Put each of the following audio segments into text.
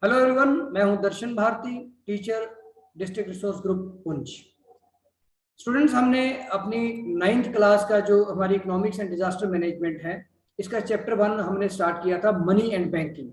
Hello everyone, मैं हूं Darshan Bharti, teacher, district resource group Poonch. Students, हमने अपनी 9th क्लास का जो हमारी इकोनॉमिक्स एंड डिजास्टर मैनेजमेंट है, इसका चैप्टर 1 हमने स्टार्ट किया था, मनी एंड बैंकिंग।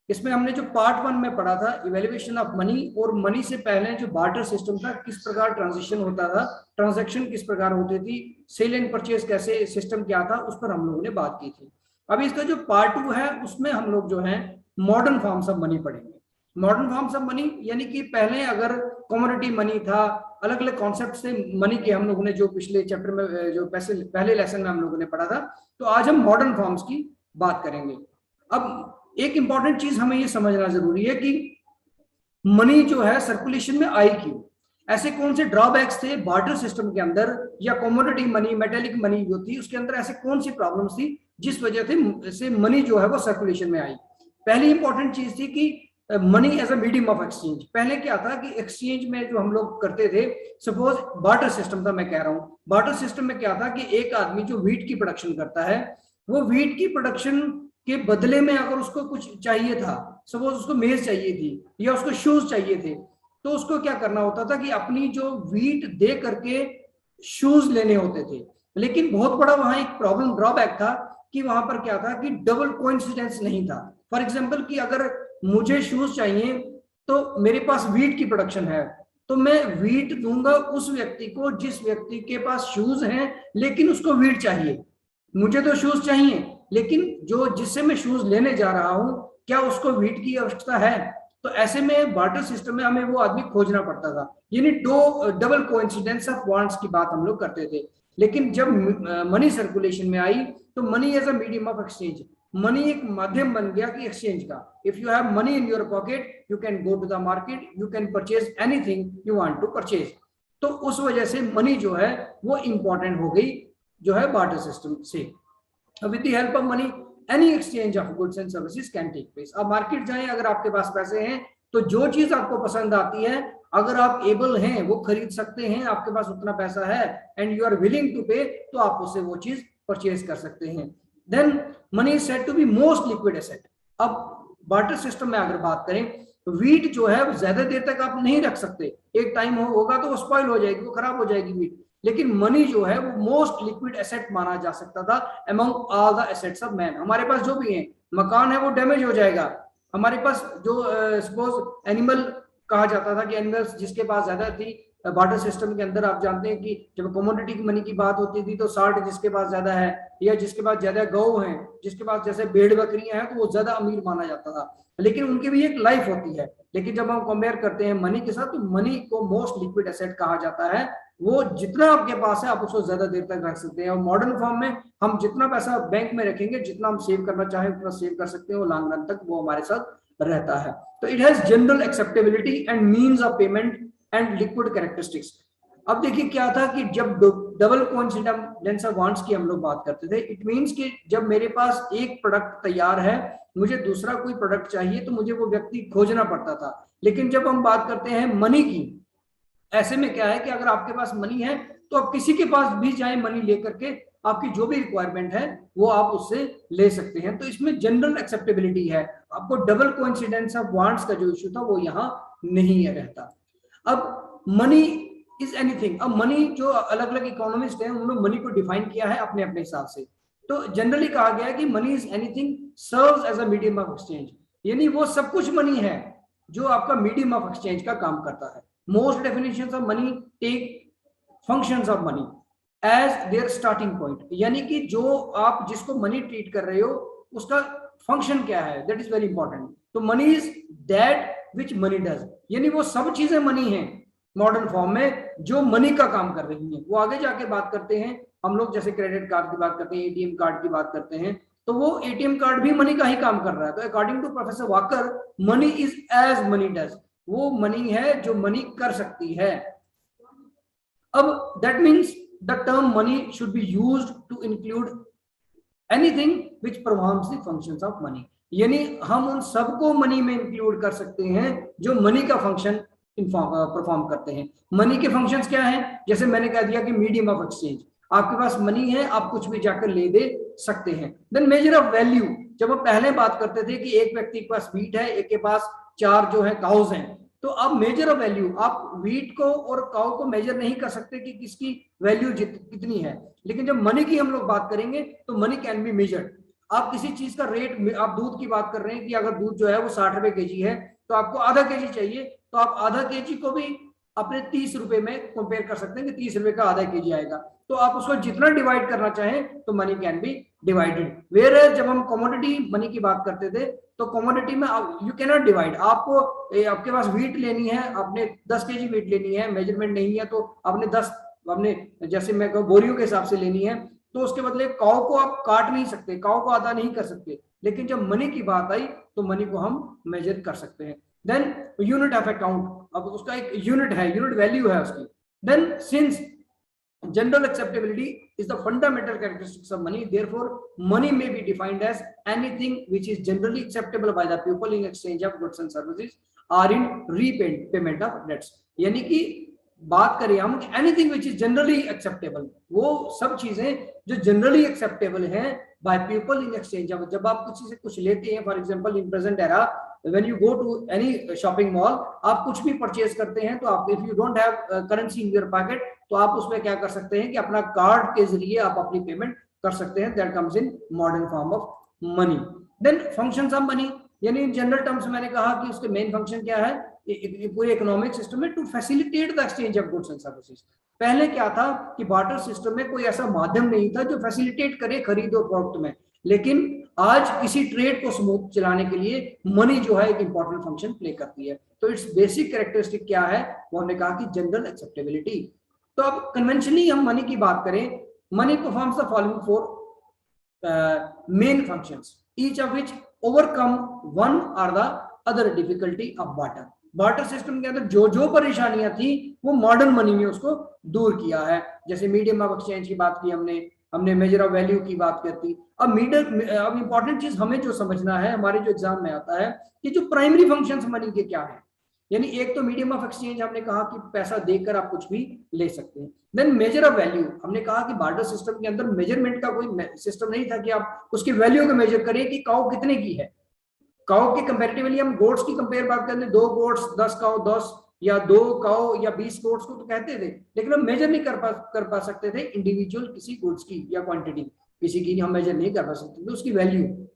इसमें हमने जो पार्ट 1 में पढ़ा था इवेल्युएशन ऑफ मनी, और मनी से पहले जो बार्टर सिस्टम था, किस प्रकार ट्रांजिशन होता था, ट्रांजैक्शन किस प्रकार होती थी, सेल एंड परचेज कैसे सिस्टम क्या था, उस पर हम लोगों ने बात की थी। अभी इसका जो पार्ट 2 है उसमें हम लोग जो है मॉडर्न फॉर्म्स ऑफ मनी पढ़ेंगे। मॉडर्न फॉर्म्स ऑफ मनी यानी कि पहले अगर कमोडिटी मनी था, अलग अलग कॉन्सेप्ट से मनी के हम लोगों ने जो पिछले चैप्टर में जो पहले लेसन में हम लोगों ने पढ़ा था, तो आज हम मॉडर्न फॉर्म्स की बात करेंगे। अब एक इंपॉर्टेंट चीज हमें ये समझना जरूरी है कि मनी जो है सर्कुलेशन में आई क्यों, ऐसे कौन से ड्रॉबैक्स थे बार्टर सिस्टम के अंदर, या कमोडिटी मनी, मेटेलिक मनी जो थी उसके अंदर ऐसे कौन सी प्रॉब्लम्स थी जिस वजह से मनी जो है वो सर्कुलेशन में आई। पहली इंपॉर्टेंट चीज थी कि money as a medium of exchange. पहले क्या था कि एक्सचेंज में जो हम लोग करते थे, सपोज बार्टर सिस्टम था, मैं कह रहा हूँ बार्टर सिस्टम में क्या था कि एक आदमी जो व्हीट की प्रोडक्शन करता है, वो व्हीट की प्रोडक्शन के बदले में अगर उसको कुछ चाहिए था, सपोज उसको मेज चाहिए थी या उसको शूज चाहिए थे, तो उसको क्या करना होता था कि अपनी जो व्हीट दे करके शूज लेने होते थे। लेकिन बहुत बड़ा वहां एक प्रॉब्लम ड्रॉबैक था कि वहां पर क्या था कि डबल कोइंसिडेंस नहीं था। फॉर एग्जाम्पल कि अगर मुझे शूज चाहिए तो मेरे पास व्हीट की प्रोडक्शन है, तो मैं व्हीट दूंगा उस व्यक्ति को जिस व्यक्ति के पास शूज हैं लेकिन उसको व्हीट चाहिए। मुझे तो शूज चाहिए, लेकिन जो जिससे मैं शूज लेने जा रहा हूं क्या उसको व्हीट की आवश्यकता है? तो ऐसे में बार्टर सिस्टम में हमें वो आदमी खोजना पड़ता था, यानी दो डबल कोइंसिडेंस ऑफ वांट्स की बात हम लोग करते थे। लेकिन जब मनी सर्कुलेशन में आई तो money as a medium of exchange, money एक माध्यम बन गया कि एक्सचेंज का। If you have money in your pocket you can go to the market, you can purchase anything you want to purchase. तो उस वजह से मनी जो है वो इंपॉर्टेंट हो गई जो है बार्टर सिस्टम से। With the help of money any exchange of goods and services can take place. अब मार्केट जाएं, अगर आपके पास पैसे हैं तो जो चीज आपको पसंद आती है, अगर आप एबल हैं वो खरीद सकते हैं, आपके पास उतना पैसा है and you are willing to pay, तो आप उससे वो चीज परचेज कर सकते हैं। Then money is said to be most liquid asset. अब बार्टर सिस्टम में अगर बात करें तो व्हीट जो है ज्यादा देर तक आप नहीं रख सकते, एक टाइम होगा तो वो स्पॉइल हो जाएगी, वो खराब हो जाएगी व्हीट। लेकिन मनी जो है वो मोस्ट लिक्विड एसेट माना जा सकता था among all the assets of man. हमारे पास जो भी है, मकान है वो डैमेज हो जाएगा, हमारे पास जो सपोज एनिमल कहा जाता था कि एनिमल्स जिसके पास ज्यादा थी, बार्टर सिस्टम के अंदर आप जानते हैं कि जब कमोडिटी की मनी की बात होती थी तो साल्ट जिसके पास ज्यादा है या जिसके पास ज्यादा गौ है, जिसके पास जैसे भेड़ बकरियां हैं, तो वो ज्यादा अमीर माना जाता था। लेकिन उनकी भी एक लाइफ होती है। लेकिन जब हम कंपेयर करते हैं मनी के साथ, तो मनी को मोस्ट लिक्विड एसेट कहा जाता है। वो जितना आपके पास है आप उसको ज्यादा देर तक रख सकते हैं। और मॉडर्न फॉर्म में हम जितना पैसा बैंक में रखेंगे, जितना हम सेव करना चाहें उतना सेव कर सकते हैं, वो लॉन्ग रन तक वो हमारे साथ रहता है। तो it has general acceptability and means of payment and liquid characteristics. अब देखिए क्या था कि जब डबल कोइंसिडेंस ऑफ वांट्स की हम लोग बात करते थे, इट मींस कि जब मेरे पास एक प्रोडक्ट तैयार है, मुझे दूसरा कोई प्रोडक्ट चाहिए, तो मुझे वो व्यक्ति खोजना पड़ता था। लेकिन जब हम बात करते हैं मनी की, ऐसे में क्या है कि अगर आपके पास मनी है तो आप किसी के पास भी जाए मनी लेकर के, आपकी जो भी रिक्वायरमेंट है वो आप उससे ले सकते हैं। तो इसमें जनरल एक्सेप्टेबिलिटी है, आपको डबल कोइंसिडेंस ऑफ वांट्स का जो इश्यू था वो यहाँ नहीं रहता। अब मनी इज एनीथिंग। अब मनी जो अलग अलग इकोनॉमिस्ट हैं उन्होंने मनी को डिफाइन किया है अपने अपने हिसाब से। तो जनरली कहा गया है कि money is anything serves as a medium of exchange, यानी वो सब कुछ मनी है जो आपका मीडियम ऑफ एक्सचेंज का काम करता है। Most definitions of money take functions of money as their starting point, यानी कि जो आप जिसको मनी ट्रीट कर रहे हो उसका फंक्शन क्या है, दैट इज वेरी इंपॉर्टेंट। तो money is that which money does, यानी वो सब चीजें मनी हैं मॉडर्न फॉर्म में जो मनी का काम कर रही हैं। वो आगे जाके बात करते हैं हम लोग, जैसे क्रेडिट कार्ड की बात करते हैं, एटीएम कार्ड की बात करते हैं, तो वो एटीएम कार्ड भी मनी का ही काम कर रहा है। तो according to professor Walker, money is as money does, वो मनी है जो मनी कर सकती है। अब that means the term money should be used to include anything which performs the functions of money, यानी हम उन सबको मनी में इंक्लूड कर सकते हैं जो मनी का फंक्शन परफॉर्म करते हैं। मनी के फंक्शंस क्या हैं? जैसे मैंने कह दिया कि मीडियम ऑफ एक्सचेंज, आपके पास मनी है, आप कुछ भी जाकर ले दे सकते हैं। देन मेजर ऑफ वैल्यू, जब हम पहले बात करते थे कि एक व्यक्ति के पास व्हीट है, एक के पास 4 जो है काउज हैं, तो आप मेजर ऑफ वैल्यू, आप व्हीट को और काउ को मेजर नहीं कर सकते कि किसकी वैल्यू कितनी है, लेकिन जब मनी की हम लोग बात करेंगे तो मनी कैन बी मेजर्ड। आप किसी चीज का रेट, आप दूध की बात कर रहे हैं कि अगर दूध जो है वो 60 रुपए केजी है, तो आपको आधा केजी चाहिए, तो आप आधा केजी को भी अपने 30 रुपए में कंपेयर कर सकते हैं कि 30 रुपए का आधा केजी आएगा। तो आप उसको जितना डिवाइड करना चाहें तो money can be divided. Where जब हम कमोडिटी मनी की बात करते थे, तो कमोडिटी में यू कैन नॉट डिवाइड। आपको आपके पास व्हीट लेनी है, आपने 10 केजी व्हीट लेनी है, मेजरमेंट नहीं है तो आपने 10, आपने जैसे मैं कहूँ बोरियों के हिसाब से लेनी है, तो उसके बदले काउ को आप काट नहीं सकते, काउ को आधा नहीं कर सकते, लेकिन जब मनी की बात आई तो मनी को हम मेजर कर सकते हैं। देन यूनिट ऑफ अकाउंट, अब उसका एक यूनिट है, यूनिट वैल्यू है उसकी। Then since general acceptability is the fundamental characteristics of money, therefore money may be defined as anything which is generally acceptable by the people in exchange of goods and services or in repayment of debts। यानी कि बात करें हम anything which is generally acceptable, वो सब चीजें जो generally acceptable हैं बाय पीपल इन एक्सचेंज। जब आप किसी से कुछ लेते हैं, for example in present era when you go to any shopping mall, आप कुछ भी परचेज करते हैं तो आप if you don't have currency in your pocket, तो आप उसमें क्या कर सकते हैं कि अपना कार्ड के जरिए आप अपनी पेमेंट कर सकते हैं। That comes in modern form of money. Then functions of money, यानी इन जनरल टर्म्स मैंने कहा कि उसके मेन फंक्शन क्या है पूरे इकोनॉमिक सिस्टम में, to facilitate the exchange of goods and services. पहले क्या था कि बार्टर सिस्टम में कोई ऐसा माध्यम नहीं था जो फैसिलिटेट करे खरीद और फरोख्त में, लेकिन आज किसी ट्रेड को स्मूथ चलाने के लिए मनी जो है एक इंपॉर्टेंट फंक्शन प्ले करती है। तो इट्स बेसिक कैरेक्टरिस्टिक क्या है, वो हमने कहा कि जनरल एक्सेप्टेबिलिटी। तो अब कन्वेंशनली हम मनी की बात करें, money performs the following 4 main functions, each of which overcome one और the other difficulty of barter. Barter system के अंदर जो जो परेशानियां थी वो मॉडर्न मनी ने उसको दूर किया है। जैसे मीडियम ऑफ एक्सचेंज की बात की हमने मेजर ऑफ वैल्यू की बात करती। अब इंपॉर्टेंट चीज हमें जो समझना है, हमारे जो एग्जाम में आता है कि जो प्राइमरी फंक्शंस मनी के क्या है, यानी एक तो मीडियम ऑफ एक्सचेंज, हमने कहा कि पैसा देकर आप कुछ भी ले सकते हैं। देन मेजर ऑफ वैल्यू, हमने कहा कि बार्टर सिस्टम के अंदर मेजरमेंट का कोई सिस्टम नहीं था कि आप उसकी वैल्यू को मेजर करें कि काउ कितने की है। काउ के कंपैरेटिवली हम गोट्स की कंपेयर बात करते हैं, 2 गोट्स 10 काउ 10 या 2 काउ या 20 गोट्स को तो कहते थे, लेकिन हम मेजर नहीं कर पा सकते थे इंडिविजुअल किसी गुड्स की या क्वांटिटी किसी की हम मेजर नहीं कर पा सकते थे उसकी वैल्यू।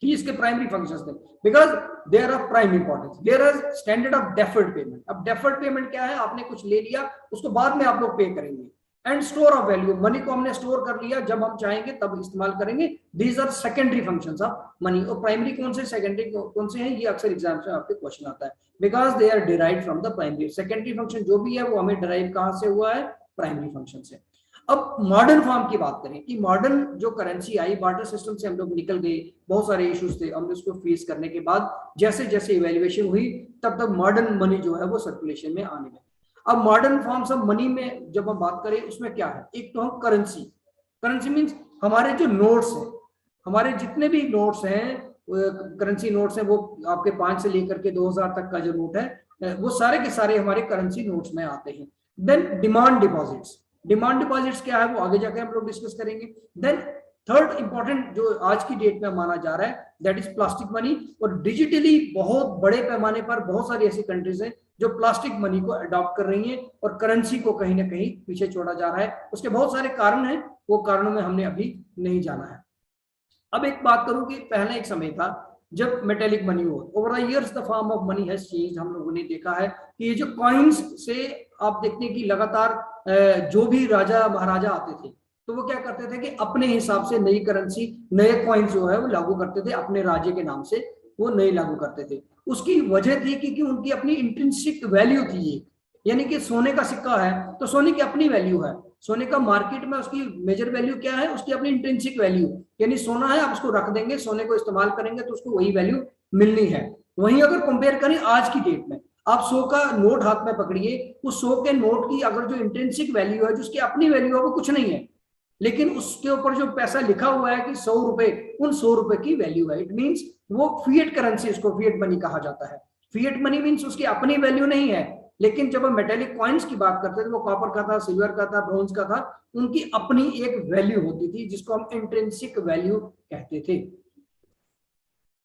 इसके प्राइमरी फंक्शंस थे because there are prime importance. There are standard of deferred payment. अब डेफर्ड पेमेंट क्या है, आपने कुछ ले लिया उसको बाद में आप लोग पे करेंगे। And store of value, money को हमने स्टोर कर लिया, जब हम चाहेंगे तब इस्तेमाल करेंगे। These are secondary functions of money. और प्राइमरी कौन से, सेकेंडरी कौन से हैं, ये अक्सर एग्जाम में आपके क्वेश्चन आता है, because they are derived from the primary. Secondary function जो भी है वो हमें डिराइव कहां से हुआ है, प्राइमरी फंक्शन से। अब मॉडर्न फॉर्म की बात करें कि मॉडर्न जो करेंसी आई, बार्टर सिस्टम से हम लोग निकल गए, बहुत सारे इश्यूज थे, हमने उसको फेस करने के बाद जैसे जैसे इवैल्यूएशन हुई तब तक मॉडर्न मनी जो है वो सर्कुलेशन में आने लगी। अब मॉडर्न फॉर्म्स ऑफ मनी में जब हम बात करें उसमें क्या है, एक तो हम करेंसी। करेंसी मीन्स हमारे जो नोट्स हैं, हमारे जितने भी नोट्स हैं, करेंसी नोट्स हैं, वो आपके 5 से लेकर के 2000 तक का जो नोट है वो सारे के सारे हमारे करेंसी नोट्स में आते हैं। Then demand deposits. Demand deposits क्या है वो आगे जाके हम लोग डिस्कस करेंगे। देन थर्ड इंपॉर्टेंट जो आज की डेट में माना जा रहा है दैट इज प्लास्टिक मनी। और डिजिटली बहुत बड़े पैमाने पर बहुत सारी ऐसी कंट्रीज हैं जो प्लास्टिक मनी को अडॉप्ट कर रही हैं और करेंसी को कहीं ना कहीं पीछे छोड़ा जा रहा है। उसके बहुत सारे कारण हैं, वो कारणों में हमने अभी नहीं जाना है। अब एक बात करूं कि पहले एक समय था जब मेटेलिक मनी हो, over the years the form of money has changed. हम लोगों ने देखा है कि ये जो कॉइन्स से आप देखते हैं कि लगातार जो भी राजा महाराजा आते थे तो वो क्या करते थे कि अपने हिसाब से नई करेंसी, नए कॉइन्स जो है वो लागू करते थे, अपने राज्य के नाम से वो नए लागू करते थे। उसकी वजह थी कि उनकी अपनी इंट्रिंसिक वैल्यू थी ये, यानी कि सोने का सिक्का है तो सोने की अपनी वैल्यू है, सोने का मार्केट में उसकी मेजर वैल्यू क्या है, उसकी अपनी इंट्रिंसिक वैल्यू, यानी सोना है आप उसको रख देंगे, सोने को इस्तेमाल करेंगे तो उसको वही वैल्यू मिलनी है। वहीं अगर कंपेयर करें आज की डेट में, आप 100 का नोट हाथ में पकड़िए, उस 100 के नोट की अगर जो इंट्रिंसिक वैल्यू है, जिसकी अपनी वैल्यू है, वो कुछ नहीं है, लेकिन उसके ऊपर जो पैसा लिखा हुआ है कि 100 रुपए, उन 100 रुपए की वैल्यू है। इट मींस वो फिएट करेंसी, उसको फिएट मनी कहा जाता है। फिएट मनी मींस उसकी अपनी वैल्यू नहीं है, लेकिन जब हम मेटेलिक कॉइन्स की बात करते थे, वो कॉपर का था, सिल्वर का था, ब्रॉन्ज का था, उनकी अपनी एक वैल्यू होती थी जिसको हम इंट्रिंसिक वैल्यू कहते थे।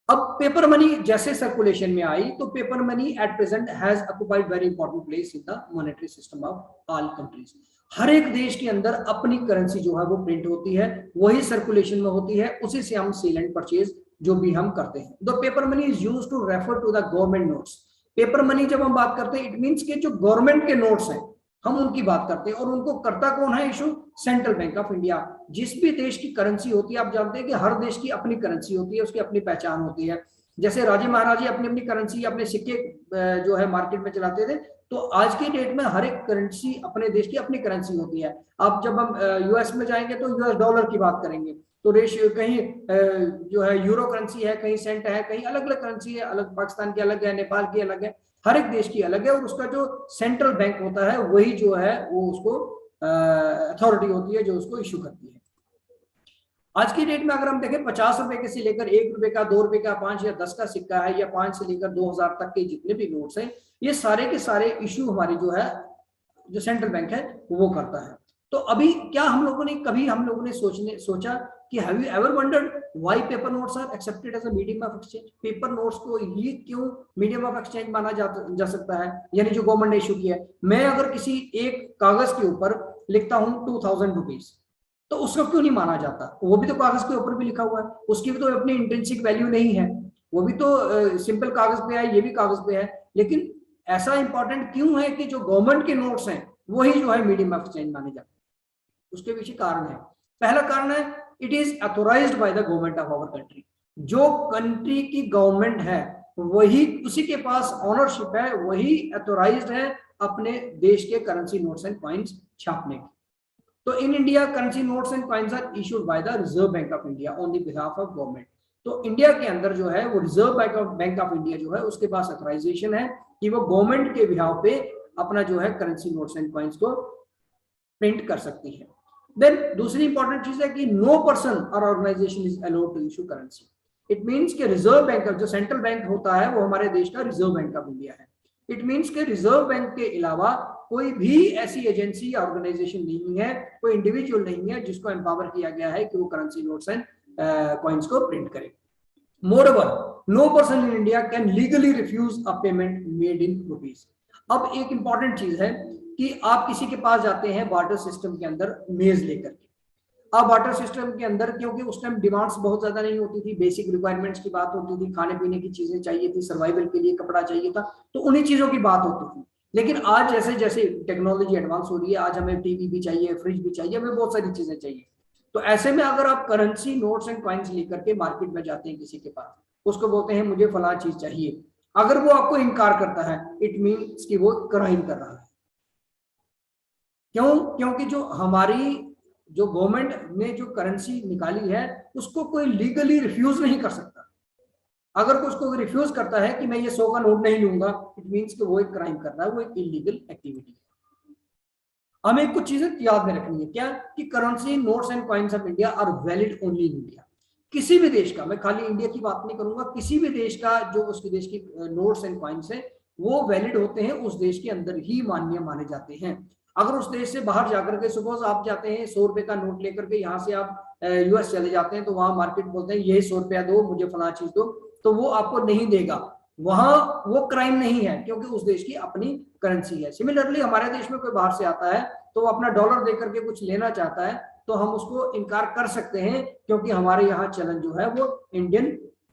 अब पेपर मनी जैसे सर्कुलेशन में आई, तो paper money at present has occupied very important place in the monetary system of all countries. हर एक देश के अंदर अपनी करेंसी जो है वो प्रिंट होती है, वही सर्कुलेशन में होती है, उसी से हम सेल एंड परचेज जो भी हम करते हैं। The paper money is used to refer to the government notes. Paper money जब हम बात करते हैं, इट मींस के जो गवर्नमेंट के नोट्स हैं हम उनकी बात करते हैं, और उनको करता कौन है issue? Central bank of India. जिस भी देश की करेंसी होती है, आप जानते हैं कि हर देश की अपनी करेंसी होती है, उसकी अपनी पहचान होती है। जैसे राजे महाराजे अपनी अपनी करेंसी, अपने सिक्के जो है मार्केट में चलाते थे, तो आज की डेट में हर एक करेंसी अपने देश की अपनी करेंसी होती है। आप जब हम यूएस में जाएंगे तो यूएस डॉलर की बात करेंगे, तो रेशियो कहीं जो है यूरो करेंसी है, कहीं सेंट है, कहीं अलग अलग करेंसी है, अलग पाकिस्तान की अलग है, नेपाल की अलग है, हर एक देश की अलग है, और उसका जो सेंट्रल बैंक होता है वही जो है वो उसको अथॉरिटी होती है जो उसको इशू करती है। आज की डेट में अगर हम देखें, 50 रुपए के से लेकर 1 रुपए का, 2 रुपए का, 5 या 10 का सिक्का है, या 5 से लेकर 2000 तक के जितने भी नोट्स हैं, ये सारे के सारे इशू हमारी जो है जो सेंट्रल बैंक है वो करता है। तो अभी क्या हम लोगों ने सोचा कि have you ever wondered why paper notes are accepted as a medium of exchange? Paper notes को ये क्यों मीडियम ऑफ एक्सचेंज माना जा सकता है, यानी जो गवर्नमेंट ने इशू किया है। मैं अगर किसी एक कागज के ऊपर लिखता हूं 2000 रुपीज, तो उसको क्यों नहीं माना जाता? वो भी तो कागज के ऊपर भी लिखा हुआ है, उसकी भी तो अपनी इंट्रिंसिक वैल्यू नहीं है, वो भी तो सिंपल कागज पे है, ये भी कागज पे है। लेकिन ऐसा इंपॉर्टेंट क्यों है कि जो गवर्नमेंट के नोट्स हैं वही जो है मीडियम ऑफ एक्सचेंज माने जाते हैं? उसके पीछे कारण है। पहला कारण है, it is authorised by the government of our country. जो कंट्री की गवर्नमेंट है वही, उसी के पास ऑनरशिप है, वही अथोराइज्ड है अपने देश के करेंसी नोट्स एंड कॉइन्स छापने की। तो in India currency notes and coins are issued by the Reserve Bank of India on the behalf of government. तो इंडिया के अंदर जो है वो रिजर्व बैंक ऑफ इंडिया जो है उसके पास अथोराइजेशन है कि वो गवर्नमेंट के बिहाफ पे अपना जो है करेंसी नोट्स एंड कॉइन्स को प्रिंट कर सकती है। देन दूसरी इंपॉर्टेंट चीज है कि नो पर्सन और organisation is allowed to issue currency. It means कि रिजर्व बैंक जो सेंट्रल बैंक होता है वो हमारे देश का रिजर्व बैंक ऑफ इंडिया है। इट मींस कि रिजर्व बैंक के अलावा कोई भी ऐसी एजेंसी या ऑर्गेनाइजेशन नहीं है, कोई इंडिविजुअल नहीं है जिसको एम्पावर किया गया है कि वो करेंसी नोट्स एंड कॉइन्स को प्रिंट करे। मोreover, no person in India can legally refuse a payment made in rupees। अब एक इंपॉर्टेंट चीज है कि आप किसी के पास जाते हैं बार्टर सिस्टम के अंदर मेज लेकर के। अब वाटर सिस्टम के अंदर क्योंकि उस टाइम डिमांड्स बहुत ज्यादा नहीं होती थी, बेसिक रिक्वायरमेंट्स की बात होती थी, खाने पीने की चीजें चाहिए थी, सर्वाइवल के लिए कपड़ा चाहिए था, तो उन्हीं चीजों की बात होती थी। लेकिन आज जैसे जैसे टेक्नोलॉजी एडवांस हो रही है, आज हमें टीवी भी चाहिए, फ्रिज भी चाहिए, हमें बहुत सारी चीजें चाहिए। तो ऐसे में अगर आप करेंसी नोट्स एंड कॉइन्स लेकर के मार्केट में जाते हैं किसी के पास, उसको बोलते हैं मुझे फला चीज चाहिए, अगर वो आपको इनकार करता है इट मीन्स कि वो क्राइम कर रहा है। क्यों? क्योंकि जो गवर्नमेंट ने जो करेंसी निकाली है उसको कोई लीगली रिफ्यूज नहीं कर सकता। अगर उसको रिफ्यूज करता है कि मैं ये 100 का नोट नहीं लूंगा, इट मींस कि वो एक क्राइम कर रहा है, वो एक इलीगल एक्टिविटी है। हमें कुछ चीजें याद में रखनी है, क्या कि currency notes and coins of India are valid only in India. किसी भी देश का, मैं खाली इंडिया की बात नहीं करूंगा, किसी भी देश का जो उसके देश की नोट्स एंड कॉइन्स है वो वैलिड होते हैं, उस देश के अंदर ही मान्य माने जाते हैं। अगर उस देश से बाहर जाकर के, सपोज आप जाते हैं 100 रुपए का नोट लेकर के, यहाँ से आप यूएस चले जाते हैं, तो वहां मार्केट बोलते हैं यही 100 रुपया दो, मुझे फला चीज दो, तो वो आपको नहीं देगा। वहां वो क्राइम नहीं है क्योंकि उस देश की अपनी करेंसी है। सिमिलरली हमारे देश में कोई बाहर से आता है तो वो अपना डॉलर देकर के कुछ लेना चाहता है, तो हम उसको इनकार कर सकते हैं क्योंकि हमारे यहाँ चलन जो है वो इंडियन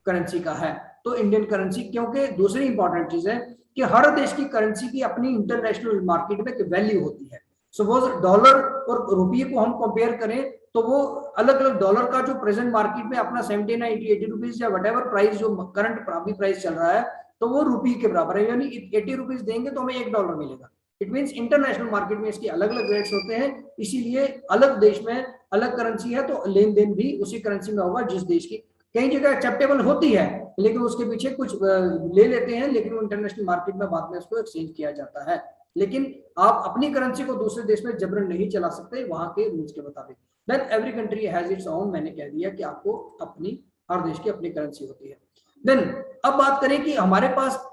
करेंसी का है। तो इंडियन करेंसी, क्योंकि दूसरी इंपॉर्टेंट चीज है कि हर देश की करेंसी की अपनी इंटरनेशनल मार्केट में एक वैल्यू होती है। सपोज डॉलर और रुपये को हम कंपेयर करें तो वो अलग अलग, डॉलर का जो प्रेजेंट मार्केट में अपना 70, 90, 80 रुपीज या वटेवर प्राइस जो करंट अभी प्राइस चल रहा है, तो वो रुपये के बराबर है, यानी 80 रुपीज देंगे तो हमें $1 मिलेगा। इट मींस इंटरनेशनल मार्केट में इसकी अलग अलग रेट्स होते हैं, इसीलिए अलग देश में अलग करेंसी है तो लेन देन भी उसी करेंसी में होगा जिस देश की। कई जगह एक्सेप्टेबल होती है लेकिन उसके पीछे कुछ ले लेते हैं, लेकिन वो इंटरनेशनल मार्केट में बाद में उसको एक्सचेंज किया जाता है। लेकिन आप अपनी करेंसी को दूसरे देश में जबरन नहीं चला सकते वहां के रूल्स के मुताबिक। Then every country has its own, मैंने कह दिया कि आपको अपनी, हर देश की अपनी करेंसी होती है। देन अब बात करें कि हमारे पास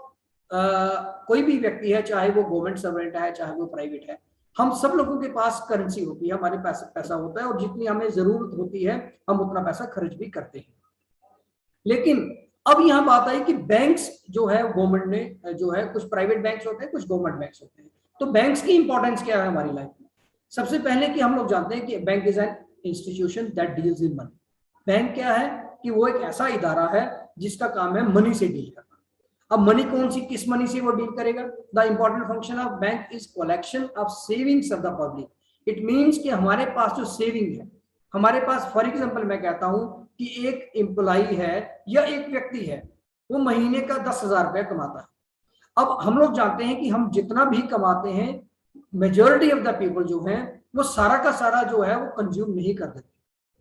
कोई भी व्यक्ति है, चाहे वो गवर्नमेंट सर्वेंट है चाहे वो प्राइवेट है, हम सब लोगों के पास करेंसी होती है, हमारे पास पैसा होता है और जितनी हमें जरूरत होती है हम उतना पैसा खर्च भी करते हैं। लेकिन अब यहाँ बात आई कि बैंक्स जो है गवर्नमेंट ने जो है, कुछ प्राइवेट बैंक्स होते हैं, कुछ गवर्नमेंट बैंक्स होते हैं। तो बैंक्स की इंपॉर्टेंस क्या है हमारी लाइफ में? सबसे पहले कि हम लोग जानते हैं कि bank is an institution that deals in money. Bank क्या है कि वो एक ऐसा इदारा है जिसका काम है मनी से डील करना। अब मनी कौन सी, किस मनी से वो डील करेगा? The important function of bank is collection of savings of the public. It means कि हमारे पास जो सेविंग है, हमारे पास, फॉर एग्जाम्पल मैं कहता हूं कि एक एम्प्लॉय है या एक व्यक्ति है, वो महीने का 10,000 रुपया कमाता है। अब हम लोग जानते हैं कि हम जितना भी कमाते हैं, मेजोरिटी ऑफ द पीपल जो है वो सारा का सारा जो है वो कंज्यूम नहीं कर देते।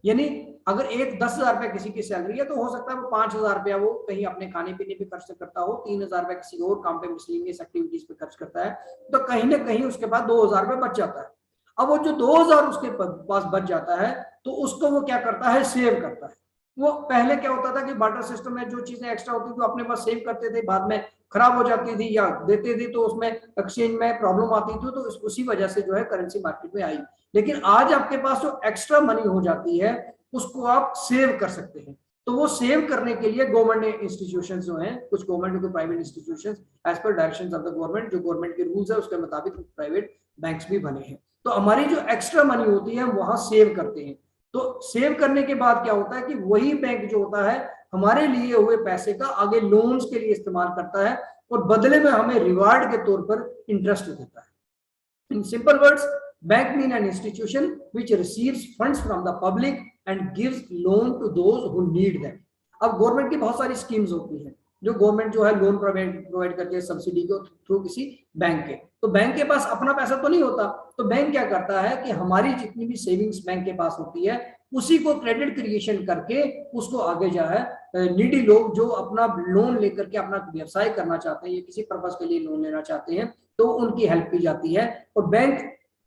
यानी अगर एक 10,000 रुपया किसी की सैलरी है तो हो सकता है वो 5,000 रुपया वो कहीं अपने खाने पीने पे खर्च करता हो, 3,000 रुपया किसी और काम पे, मिसलेनियस एक्टिविटीज पे खर्च करता है, तो कहीं ना कहीं उसके पास 2,000 रुपया बच जाता है। अब वो जो 2,000 उसके पास बच जाता है तो उसको वो क्या करता है, सेव करता है। वो पहले क्या होता था कि बार्टर सिस्टम में जो चीजें एक्स्ट्रा होती थी वो अपने पास सेव करते थे, बाद में खराब हो जाती थी या देते थे तो उसमें एक्सचेंज में प्रॉब्लम आती थी, तो उसी वजह से जो है करेंसी मार्केट में आई। लेकिन आज आपके पास जो एक्स्ट्रा मनी हो जाती है उसको आप सेव कर सकते हैं। तो वो सेव करने के लिए गवर्नमेंट इंस्टीट्यूशन जो हैं, कुछ गवर्नमेंट के private institution, as per directions of the government, जो गवर्नमेंट के रूल्स है उसके मुताबिक प्राइवेट बैंक्स भी बने हैं। तो हमारी जो एक्स्ट्रा मनी होती है हम वहां सेव करते हैं। तो सेव करने के बाद क्या होता है कि वही बैंक जो होता है हमारे लिए हुए पैसे का आगे लोन्स के लिए इस्तेमाल करता है और बदले में हमें रिवार्ड के तौर पर इंटरेस्ट देता है। In simple words, bank mean an institution which receives funds from the public and gives loan to those who need them. अब गवर्नमेंट की बहुत सारी स्कीम्स होती हैं जो गवर्नमेंट जो है लोन प्रोवाइड करती है सब्सिडी के थ्रू किसी बैंक के। तो बैंक के पास अपना पैसा तो नहीं होता, तो बैंक क्या करता है कि हमारी जितनी भी सेविंग्स बैंक के पास होती है उसी को क्रेडिट क्रिएशन करके उसको आगे जो है नीडी लोग जो अपना लोन लेकर के अपना व्यवसाय करना चाहते हैं या किसी पर्पज के लिए लोन लेना चाहते हैं तो उनकी हेल्प की जाती है। और बैंक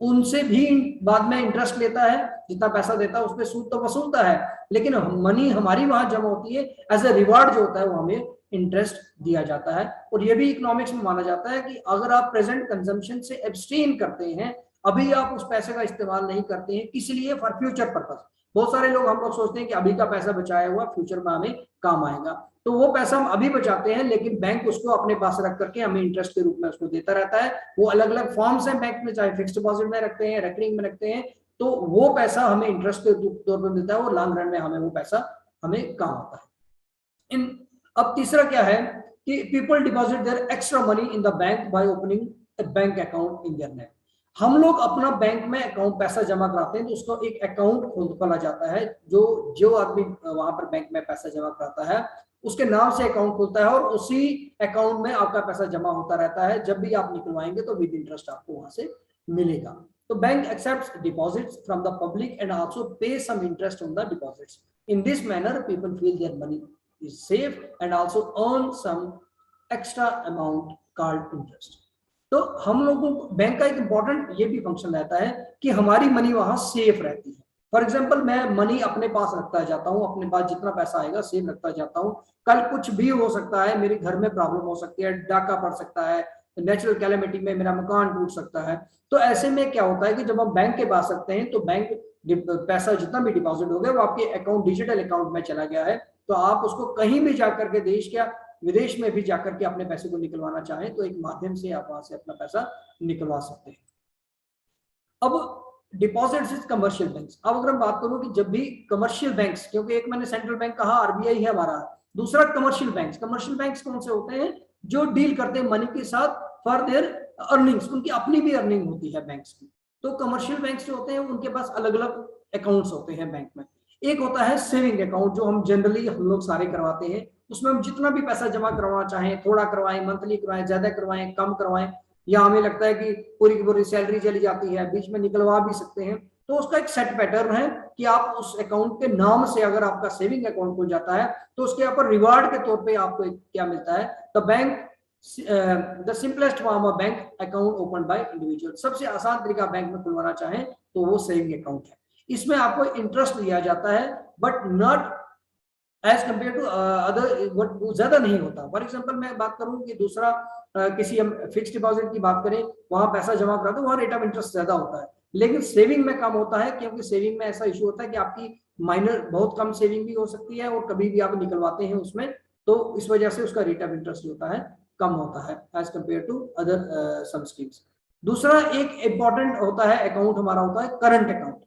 उनसे भी बाद में इंटरेस्ट लेता है, जितना पैसा देता है उसमें सूद तो वसूलता है, लेकिन मनी हमारी वहां जमा होती है, एज ए रिवार्ड जो होता है वो हमें इंटरेस्ट दिया जाता है। और ये भी इकोनॉमिक्स में माना जाता है कि अगर आप प्रेजेंट कंजम्पशन से एब्सटेन करते हैं, अभी आप उस पैसे का इस्तेमाल नहीं करते हैं, किस लिए? For future purpose. बहुत सारे लोग, हम लोग सोचते हैं कि अभी का पैसा बचाया हुआ फ्यूचर में हमें काम आएगा, तो वो पैसा हम अभी बचाते हैं, लेकिन बैंक उसको अपने पास रख करके हमें इंटरेस्ट के रूप में उसको देता रहता है। वो अलग अलग फॉर्म्स हैं बैंक में, चाहे फिक्स डिपॉजिट में रखते हैं, रेकरिंग में रखते हैं, तो वो पैसा हमें इंटरेस्ट के तौर पर मिलता है और लॉन्ग रन में हमें वो पैसा हमें काम आता है। अब तीसरा क्या है कि people deposit their extra money in the bank by opening a bank account in their name. हम लोग अपना बैंक में अकाउंट पैसा जमा कराते हैं तो उसको एक अकाउंट खोला जाता है, जो आदमी वहां पर बैंक में पैसा जमा कराता है उसके नाम से अकाउंट खुलता है और उसी अकाउंट में आपका पैसा जमा होता रहता है। जब भी आप निकलवाएंगे तो विद इंटरेस्ट आपको वहां से मिलेगा। तो bank accepts deposits from the public and also pay some interest on the deposits. In this manner people feel their money is safe and also earn some extra amount called interest। तो हम लोगों को bank का एक important ये भी function रहता है कि हमारी मनी वहां सेफ रहती है। फॉर एग्जांपल, मैं मनी अपने पास रखता जाता हूँ, अपने पास जितना पैसा आएगा सेव रखता जाता हूँ, कल कुछ भी हो सकता है, मेरे घर में प्रॉब्लम हो सकती है, डाका पड़ सकता है, नेचुरल कैलेमिटी में मेरा मकान टूट सकता है, तो ऐसे में क्या होता है कि जब हम बैंक के पास रखते हैं तो बैंक पैसा जितना भी डिपॉजिट हो गया वो आपके अकाउंट, डिजिटल अकाउंट में चला गया है, तो आप उसको कहीं भी जाकर के, देश या विदेश में भी जाकर के अपने पैसे को निकलवाना चाहें तो एक माध्यम से आप वहां से अपना पैसा निकलवा सकते हैं। अब डिपॉजिट्स इज कमर्शियल बैंक्स। अब अगर हम बात करूं कि जब भी कमर्शियल बैंक्स, क्योंकि एक मैंने सेंट्रल बैंक कहा, आरबीआई है हमारा, दूसरा कमर्शियल बैंक्स। कमर्शियल बैंक्स कौन से होते हैं? जो डील करते हैं मनी के साथ फॉर देयर अर्निंग्स, उनकी अपनी भी अर्निंग होती है बैंक्स की। तो कमर्शियल बैंक्स जो होते हैं उनके पास अलग अलग अकाउंट्स होते हैं बैंक में। एक होता है सेविंग अकाउंट, जो हम जनरली हम लोग सारे करवाते हैं, उसमें हम जितना भी पैसा जमा करवाना चाहें, थोड़ा करवाएं, मंथली करवाएं, ज्यादा करवाएं, कम करवाएं, या हमें लगता है कि पूरी की पूरी सैलरी चली जाती है, बीच में निकलवा भी सकते हैं, तो उसका एक सेट पैटर्न है कि आप उस अकाउंट के नाम से अगर आपका सेविंग अकाउंट खुल जाता है तो उसके ऊपर रिवार्ड के तौर पे आपको क्या मिलता है? The bank the simplest form of bank account open by individual. सबसे आसान तरीका बैंक में खुलवाना चाहें तो वो सेविंग अकाउंट है। इसमें आपको इंटरेस्ट दिया जाता है but not as compare to other, वो ज्यादा नहीं होता। फॉर एग्जाम्पल मैं बात करूं कि दूसरा किसी हम फिक्स डिपॉजिट की बात करें, वहां पैसा जमा कराते वहां रेट ऑफ इंटरेस्ट ज्यादा होता है, लेकिन सेविंग में कम होता है, क्योंकि सेविंग में ऐसा इशू होता है कि आपकी माइनर बहुत कम सेविंग भी हो सकती है और कभी भी आप निकलवाते हैं उसमें तो इस वजह से उसका रेट ऑफ इंटरेस्ट जो होता है कम होता है as compare to other some schemes. दूसरा एक इंपॉर्टेंट होता है अकाउंट हमारा होता है current account.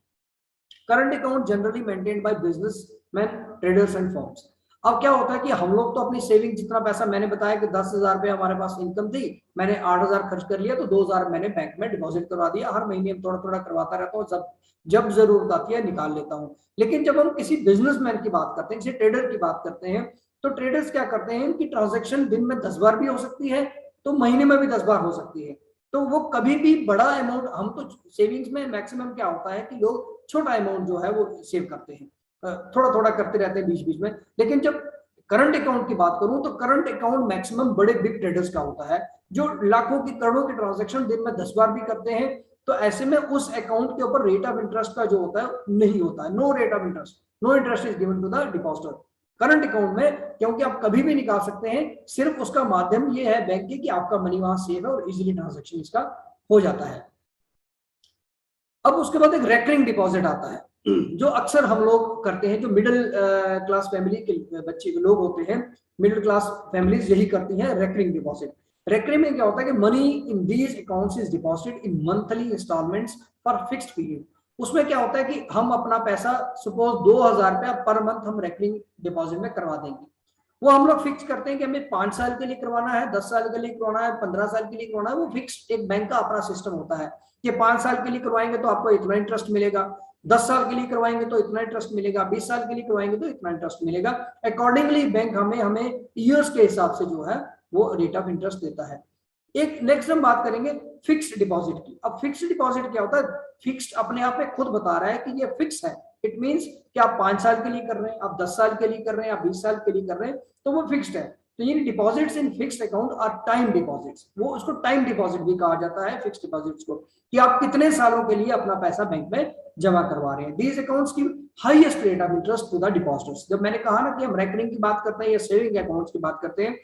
Current account generally maintained by businessman, traders and firms. अब क्या होता है कि हम लोग तो अपनी सेविंग, जितना पैसा मैंने बताया कि 10,000 रुपये हमारे पास इनकम थी, मैंने 8,000 खर्च कर लिया तो 2,000 मैंने बैंक में डिपॉजिट करवा दिया। हर महीने थोड़ा थोड़ा करवाता रहता हूँ, जब जब जरूरत आती है निकाल लेता हूँ। लेकिन जब हम किसी बिजनेसमैन की बात करते हैं, किसी ट्रेडर की बात करते हैं, तो ट्रेडर्स क्या करते हैं कि ट्रांजेक्शन दिन में 10 बार भी हो सकती है, तो महीने में भी 10 बार हो सकती है। तो वो कभी भी बड़ा अमाउंट, हम तो सेविंग्स में मैक्सिमम क्या होता है कि लोग छोटा अमाउंट जो है वो सेव करते हैं, थोड़ा थोड़ा करते रहते हैं बीच बीच में। लेकिन जब करंट अकाउंट की बात करूं तो करंट अकाउंट मैक्सिमम बड़े बिग ट्रेडर्स का होता है, जो लाखों की करोड़ों की ट्रांजैक्शन दिन में 10 बार भी करते हैं। तो ऐसे में उस अकाउंट के ऊपर रेट ऑफ इंटरेस्ट का जो होता है नहीं होता है, no rate of interest, no interest is given to the depositor. Current account में क्योंकि आप कभी भी निकाल सकते हैं, सिर्फ उसका माध्यम ये है बैंक के कि आपका मनी वहां सेव है और इजीली ट्रांजैक्शन इसका हो जाता है। अब उसके बाद एक रेकरिंग डिपॉजिट आता है, जो अक्सर हम लोग करते हैं, जो मिडिल क्लास फैमिली के बच्चे लोग होते हैं, मिडिल क्लास फैमिलीज यही करती हैं रेकरिंग डिपॉजिट। रेकरिंग में क्या होता है कि money in these accounts is deposited in monthly instalments for fixed period. उसमें क्या होता है कि हम अपना पैसा सपोज 2,000 रुपया पर मंथ हम रेकरिंग डिपॉजिट में करवा देंगे। वो हम लोग फिक्स करते हैं कि हमें 5 साल के लिए करवाना है, 10 साल के लिए करवाना है, 15 साल के लिए करवाना है। वो फिक्स एक बैंक का अपना सिस्टम होता है कि 5 साल के लिए करवाएंगे तो आपको इतना इंटरेस्ट मिलेगा, 10 साल के लिए करवाएंगे तो इतना इंटरेस्ट मिलेगा, 20 साल के लिए करवाएंगे तो इतना इंटरेस्ट मिलेगा। अकॉर्डिंगली बैंक हमें ईयर्स के हिसाब से जो है वो रेट ऑफ इंटरेस्ट देता है। एक नेक्स्ट हम बात करेंगे फिक्स्ड डिपॉजिट की। अब फिक्स्ड डिपॉजिट क्या होता है? फिक्स्ड अपने आप में खुद बता रहा है कि ये फिक्स है। इट मींस कि आप 5 साल के लिए कर रहे हैं, आप 10 साल के लिए कर रहे हैं, आप 20 साल के लिए कर रहे हैं, तो वो फिक्स्ड है। तो ये deposits in fixed account are time deposits, वो उसको टाइम डिपॉजिट भी कहा जाता है फिक्स्ड डिपॉजिट्स को, कि आप कितने सालों के लिए अपना पैसा बैंक में जमा करवा रहे हैं। दीज अकाउंट्स की highest rate of interest to the depositors. जब मैंने कहा ना कि हम रेकरिंग की बात करते हैं या सेविंग अकाउंट्स की बात करते हैं,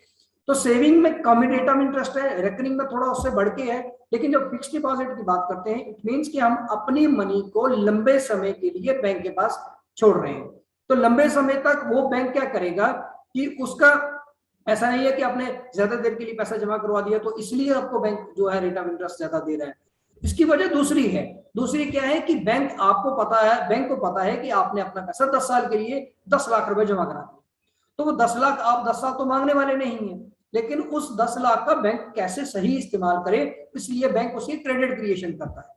तो सेविंग में कम रेट ऑफ इंटरेस्ट है, रेकरिंग में थोड़ा उससे बढ़ के है। लेकिन जब फिक्स्ड डिपॉजिट की बात करते हैं, इट मींस कि हम अपनी मनी को लंबे समय के लिए बैंक के पास छोड़ रहे हैं। तो लंबे समय तक वो बैंक क्या करेगा कि उसका ऐसा नहीं है कि आपने ज्यादा देर के लिए पैसा जमा करवा दिया तो इसलिए आपको बैंक जो है रेट ऑफ इंटरेस्ट ज्यादा दे रहा है। इसकी वजह दूसरी है। दूसरी क्या है कि बैंक को पता है कि आपने अपना पैसा 10 साल के लिए 10 लाख रुपए जमा करा दिया, तो वो 10 लाख आप 10 साल तो मांगने वाले नहीं है, लेकिन उस 10 लाख का बैंक कैसे सही इस्तेमाल करे, इसलिए बैंक उसकी क्रेडिट क्रिएशन करता है।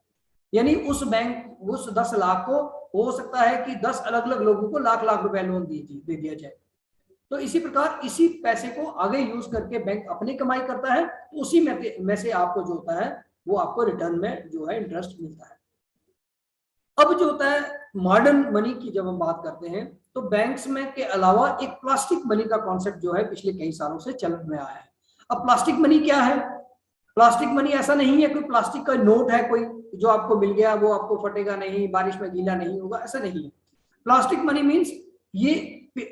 यानी उस 10 लाख को हो सकता है कि 10 अलग अलग लोगों को लाख लाख रुपए लोन दे दिया जाए। तो इसी प्रकार इसी पैसे को आगे यूज करके बैंक अपनी कमाई करता है, तो उसी में से आपको जो होता है वो आपको रिटर्न में जो है इंटरेस्ट मिलता है। अब जो होता है मॉडर्न मनी की जब हम बात करते हैं, तो बैंक्स में के अलावा एक प्लास्टिक मनी का कॉन्सेप्ट जो है पिछले कई सालों से चलन में आया है। अब प्लास्टिक मनी क्या है? प्लास्टिक मनी ऐसा नहीं है कोई प्लास्टिक का नोट है कोई जो आपको मिल गया, वो आपको फटेगा नहीं, बारिश में गीला नहीं होगा, ऐसा नहीं है। प्लास्टिक मनी मीन्स ये,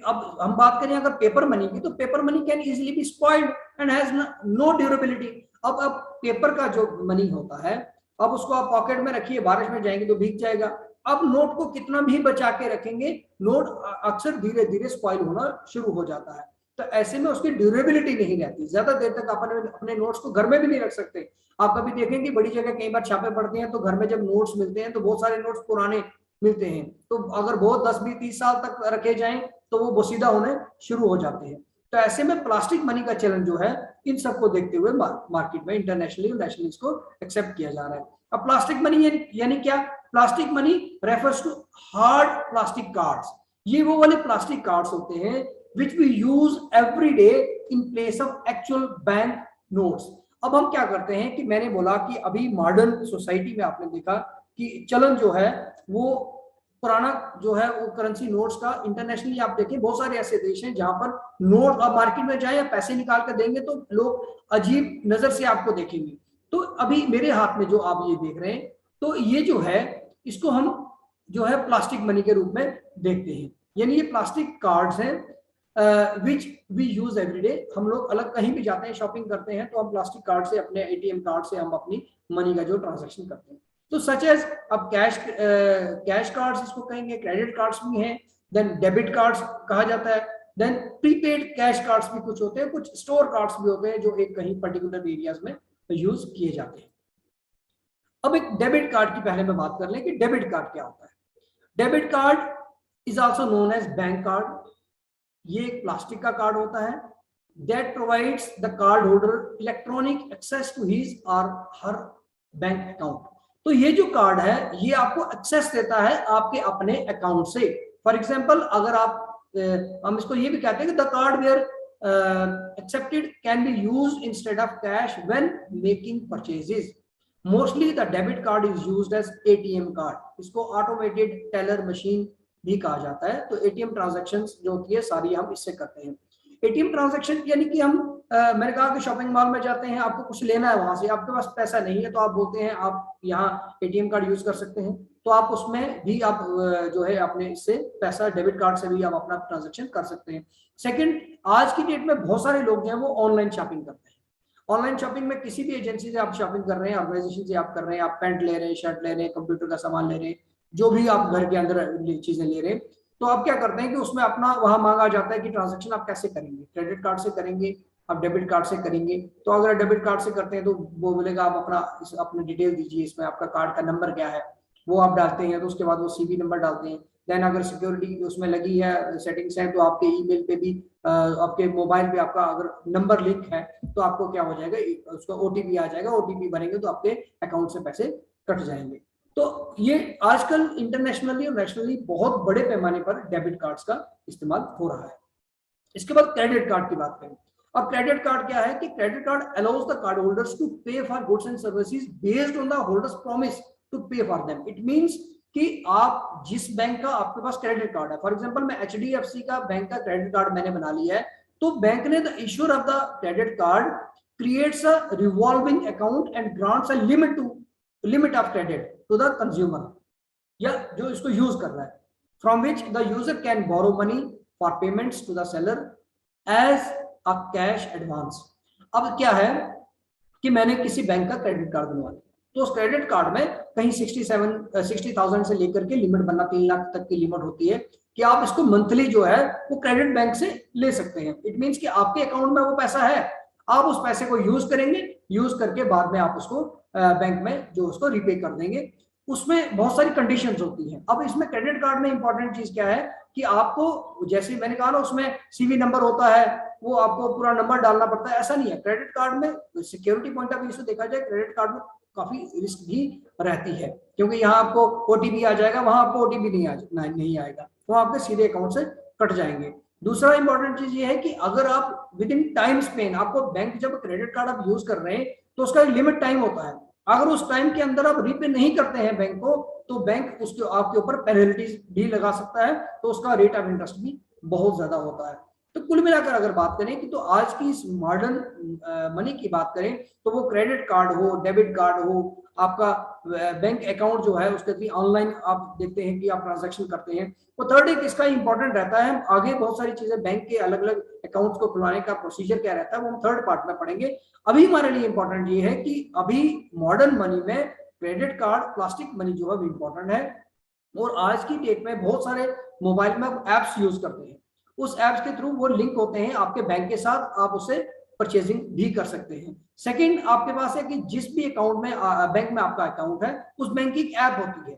अब हम बात करें अगर पेपर मनी की, तो paper money can easily be spoiled and has no durability. अब पेपर का जो मनी होता है, अब उसको आप पॉकेट में रखिए, बारिश में जाएंगे तो भीग जाएगा। अब नोट को कितना भी बचा के रखेंगे, नोट अक्सर धीरे धीरे स्पॉइल होना शुरू हो जाता है। तो ऐसे में उसकी ड्यूरेबिलिटी नहीं रहती, ज्यादा देर तक अपने नोट्स को घर में भी नहीं रख सकते। आप कभी देखेंगे बड़ी जगह कई बार छापे पड़ते हैं, तो घर में जब नोट्स मिलते हैं तो बहुत सारे नोट्स पुराने मिलते हैं, तो अगर बहुत 10, 20, 30 साल तक रखे जाएं तो वो बोसीदा होने शुरू हो जाते हैं। तो ऐसे में प्लास्टिक मनी का चलन जो है, इन सबको देखते हुए मार्केट में इंटरनेशनली और नेशनली इसको एक्सेप्ट किया जा रहा है। अब प्लास्टिक मनी यानी क्या? Plastic money refers to hard plastic cards. ये वो वाले प्लास्टिक कार्ड्स होते हैं which we use every day in place of actual bank notes। अब हम क्या करते हैं कि मैंने बोला कि अभी मॉडर्न सोसाइटी में आपने देखा कि चलन जो है वो पुराना जो है वो करेंसी नोट्स का, इंटरनेशनली आप देखें बहुत सारे ऐसे देश हैं जहां पर नोट, आप मार्केट में जाए या पैसे निकाल कर देंगे तो लोग अजीब नजर से आपको देखेंगे। तो अभी मेरे हाथ में जो आप ये देख रहे हैं, तो ये जो है इसको हम जो है प्लास्टिक मनी के रूप में देखते हैं। यानी ये प्लास्टिक कार्ड्स हैं which we use every day. हम लोग अलग कहीं भी जाते हैं, शॉपिंग करते हैं, तो हम प्लास्टिक कार्ड से, अपने एटीएम कार्ड से हम अपनी मनी का जो ट्रांजैक्शन करते हैं। तो सच एज अब कैश कार्ड्स इसको कहेंगे, क्रेडिट कार्ड्स भी हैं, देन डेबिट कार्ड्स कहा जाता है, देन प्रीपेड कैश कार्ड्स भी कुछ होते हैं, कुछ स्टोर कार्ड्स भी होते हैं जो एक कहीं पर्टिकुलर एरियाज में यूज किए जाते हैं। अब एक डेबिट कार्ड की पहले मैं बात कर लें कि डेबिट कार्ड क्या होता है। Debit card is also known as bank card. ये एक प्लास्टिक का कार्ड होता है that provides the card holder electronic access to his or her bank account. तो ये जो कार्ड है ये आपको एक्सेस देता है आपके अपने अकाउंट से। फॉर एग्जांपल अगर आप हम इसको ये भी कहते हैं कि the card where accepted can be used instead of cash when making purchases. Mostly the debit card is used as ATM card. इसको ऑटोमेटेड टेलर मशीन भी कहा जाता है। तो एटीएम ट्रांजैक्शंस जो होती है सारी हम इससे करते हैं। एटीएम ट्रांजैक्शन यानी कि हम मैंने कहा कि शॉपिंग मॉल में जाते हैं, आपको कुछ लेना है, वहां से आपके पास पैसा नहीं है तो आप बोलते हैं आप यहाँ एटीएम कार्ड यूज कर सकते हैं, तो आप उसमें भी आप जो है अपने इससे पैसा डेबिट कार्ड से भी आप अपना ट्रांजैक्शन कर सकते हैं। सेकंड, आज की डेट में बहुत सारे लोग जो है वो ऑनलाइन शॉपिंग करते हैं। ऑनलाइन शॉपिंग में किसी भी एजेंसी से आप शॉपिंग कर रहे हैं, ऑर्गेनाइजेशन से आप कर रहे हैं, आप पैंट ले रहे हैं, शर्ट ले रहे हैं, कंप्यूटर का सामान ले रहे हैं, जो भी आप घर के अंदर चीजें ले रहे हैं, तो आप क्या करते हैं कि उसमें अपना वहां मांगा जाता है कि ट्रांजैक्शन आप कैसे करेंगे, क्रेडिट कार्ड से करेंगे, आप डेबिट कार्ड से करेंगे। तो अगर डेबिट कार्ड से करते हैं तो वो बोलेगा आप अपना डिटेल दीजिए, इसमें आपका कार्ड का नंबर क्या है, वो आप डालते हैं। तो उसके बाद वो सीवी नंबर डालते हैं। देन अगर सिक्योरिटी उसमें लगी है, सेटिंग्स है, तो आपके ईमेल पे भी आपके मोबाइल पे आपका अगर नंबर लिंक है तो आपको क्या हो जाएगा, उसका ओटीपी आ जाएगा। ओटीपी भरेंगे तो आपके अकाउंट से पैसे कट जाएंगे। तो ये आजकल इंटरनेशनली और नेशनली बहुत बड़े पैमाने पर डेबिट कार्ड्स का इस्तेमाल हो रहा है। इसके बाद क्रेडिट कार्ड की बात करें। अब क्रेडिट कार्ड क्या है कि credit card allows the card holders to pay for goods and services based on the holders promise to pay for them. It means कि आप जिस बैंक का आपके पास क्रेडिट कार्ड है, फॉर एग्जांपल मैं एचडीएफसी का बैंक का क्रेडिट कार्ड मैंने बना लिया है, तो बैंक ने the issuer of the credit card creates a revolving account and grants a limit of credit to the consumer, या जो इसको यूज कर रहा है, from which the user can borrow money for payments to the seller as a cash advance. अब क्या है कि मैंने किसी बैंक का क्रेडिट कार्ड बनवा लिया, तो उस क्रेडिट कार्ड में कहीं 60,000 से लेकर के लिमिट बनना 3 लाख तक की लिमिट होती है कि आप इसको मंथली जो है वो क्रेडिट बैंक से ले सकते हैं। इट मींस कि आपके अकाउंट में वो पैसा है, आप उस पैसे को यूज करेंगे, यूज करके बाद में आप उसको बैंक में जो उसको रीपे कर देंगे। उसमें बहुत सारी कंडीशंस होती हैं। अब इसमें क्रेडिट कार्ड में इंपॉर्टेंट चीज क्या है कि आपको, जैसे मैंने कहा ना, उसमें सीवी नंबर होता है, वो आपको पूरा नंबर डालना पड़ता है, ऐसा नहीं है। क्रेडिट कार्ड में सिक्योरिटी पॉइंट ऑफ व्यू से देखा जाए, क्रेडिट कार्ड में काफी रिस्क भी रहती है, क्योंकि यहाँ आपको ओटीपी आ जाएगा, वहां आपको ओटीपी नहीं आएगा, वो आपके सीधे अकाउंट से कट जाएंगे। दूसरा इंपॉर्टेंट चीज ये है कि अगर आप विद इन टाइम स्पेन, आपको बैंक जब क्रेडिट कार्ड आप यूज कर रहे हैं तो उसका एक लिमिट टाइम होता है, अगर उस टाइम के अंदर आप रीपे नहीं करते हैं बैंक को, तो बैंक उसके आपके ऊपर पेनल्टीज भी लगा सकता है, तो उसका रेट ऑफ इंटरेस्ट भी बहुत ज्यादा होता है। तो कुल मिलाकर अगर बात करें कि तो आज की इस मॉडर्न मनी की बात करें, तो वो क्रेडिट कार्ड हो, डेबिट कार्ड हो, आपका बैंक अकाउंट जो है उसके थ्रू ऑनलाइन आप देखते हैं कि आप ट्रांजैक्शन करते हैं, तो थर्ड एक इसका इंपॉर्टेंट रहता है। हम आगे बहुत सारी चीजें बैंक के अलग अलग अकाउंट्स को खुलवाने का प्रोसीजर क्या रहता है वो हम थर्ड पार्ट में पढ़ेंगे। अभी हमारे लिए इंपॉर्टेंट ये है कि अभी मॉडर्न मनी में क्रेडिट कार्ड, प्लास्टिक मनी जो है वो इंपॉर्टेंट है, और आज की डेट में बहुत सारे मोबाइल में एप्स यूज करते हैं, उस एप्स के थ्रू वो लिंक होते हैं आपके बैंक के साथ, आप उससे परचेजिंग भी कर सकते हैं। सेकंड, आपके पास है कि जिस भी अकाउंट में बैंक में आपका अकाउंट है, उस बैंक की ऐप होती है।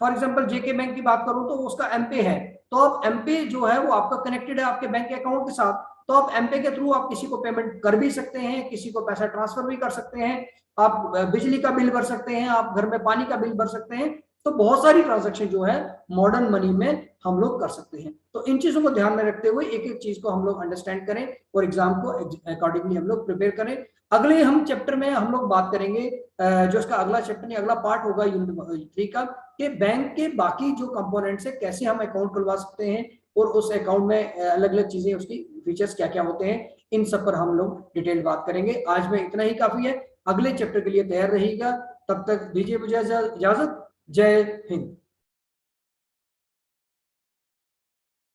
फॉर एग्जांपल जेके बैंक की बात करूं तो उसका एमपे है, तो आप एमपे जो है वो आपका कनेक्टेड है आपके बैंक अकाउंट के साथ, तो आप एमपे के थ्रू आप किसी को पेमेंट कर भी सकते हैं, किसी को पैसा ट्रांसफर भी कर सकते हैं, आप बिजली का बिल भर सकते हैं, आप घर में पानी का बिल भर सकते हैं। तो बहुत सारी ट्रांजैक्शन जो है मॉडर्न मनी में हम लोग कर सकते हैं। तो इन चीजों को ध्यान में रखते हुए एक एक चीज को हम लोग अंडरस्टैंड करें और एग्जाम को अकॉर्डिंगली हम लोग प्रिपेयर करें। अगले हम चैप्टर में हम लोग बात करेंगे, जो इसका अगला चैप्टर नहीं अगला पार्ट होगा यूनिट 3 का, कि बैंक के बाकी जो कंपोनेंट्स है कैसे हम अकाउंट खुलवा सकते हैं, और उस अकाउंट में अलग अलग चीजें, उसकी फीचर्स क्या क्या होते हैं, इन सब पर हम लोग डिटेल बात करेंगे। आज में इतना ही काफी है, अगले चैप्टर के लिए तैयार रहिएगा। तब तक दीजिए मुझे इजाजत। जय हिंद।